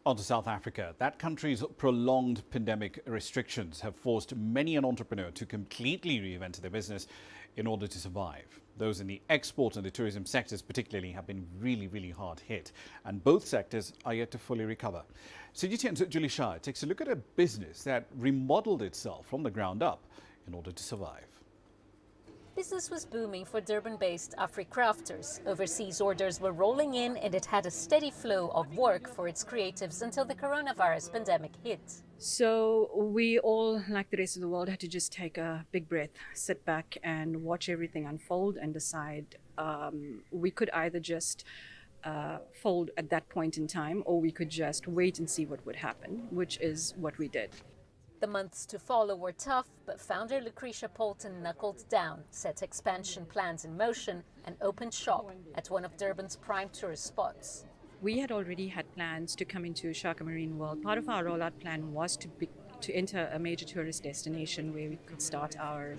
On to South Africa. That country's prolonged pandemic restrictions have forced many an entrepreneur to completely reinvent their business in order to survive. Those in the export and the tourism sectors particularly have been really hard hit, and both sectors are yet to fully recover. CGTN's Scheier takes a look at a business that remodeled itself from the ground up in order to survive. Business was booming for Durban-based Afrikrafters. Overseas orders were rolling in and it had a steady flow of work for its creatives until the coronavirus pandemic hit. So we all, like the rest of the world, had to just take a big breath, sit back and watch everything unfold and decide we could either just fold at that point in time, or we could just wait and see what would happen, which is what we did. The months to follow were tough, but founder Lucretia Poulton knuckled down, set expansion plans in motion, and opened shop at one of Durban's prime tourist spots. We had already had plans to come into Scheier Marine World. Part of our rollout plan was to enter a major tourist destination where we could start our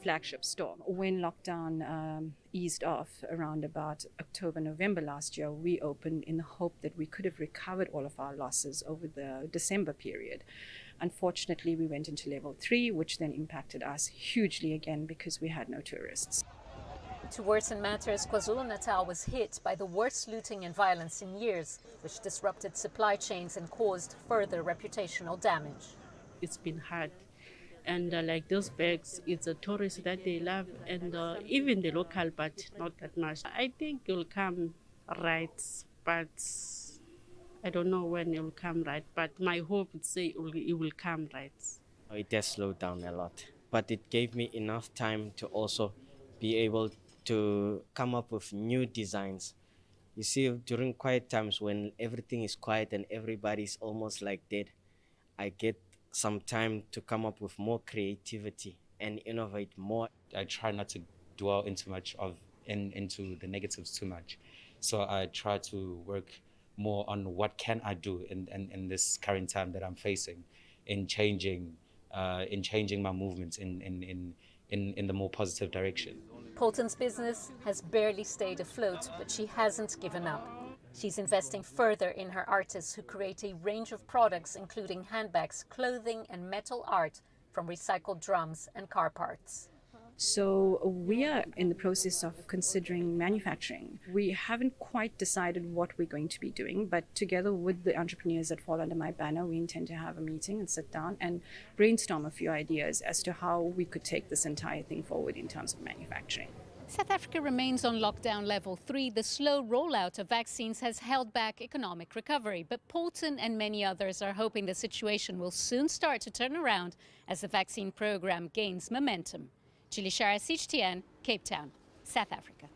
flagship store. When lockdown eased off around about October, November last year, we opened in the hope that we could have recovered all of our losses over the December period. Unfortunately, we went into level 3, which then impacted us hugely again because we had no tourists. To worsen matters, KwaZulu-Natal was hit by the worst looting and violence in years, which disrupted supply chains and caused further reputational damage. It's been hard, and like those bags, it's a tourist that they love, and even the local, but not that much. I think it will come right, but I don't know when it will come right, but my hope is it will come right. It has slowed down a lot, but it gave me enough time to also be able to come up with new designs. You see, during quiet times when everything is quiet and everybody's almost like dead, I get some time to come up with more creativity and innovate more. I try not to dwell into into the negatives too much. So I try to work more on what can I do in this current time that I'm facing, in changing my movements in the more positive direction. Poulton's business has barely stayed afloat, but she hasn't given up. She's investing further in her artists who create a range of products including handbags, clothing and metal art from recycled drums and car parts. So we are in the process of considering manufacturing. We haven't quite decided what we're going to be doing, but together with the entrepreneurs that fall under my banner, we intend to have a meeting and sit down and brainstorm a few ideas as to how we could take this entire thing forward in terms of manufacturing. South Africa remains on lockdown level 3. The slow rollout of vaccines has held back economic recovery, but Poulton and many others are hoping the situation will soon start to turn around as the vaccine program gains momentum. Scheier, CGTN, Cape Town, South Africa.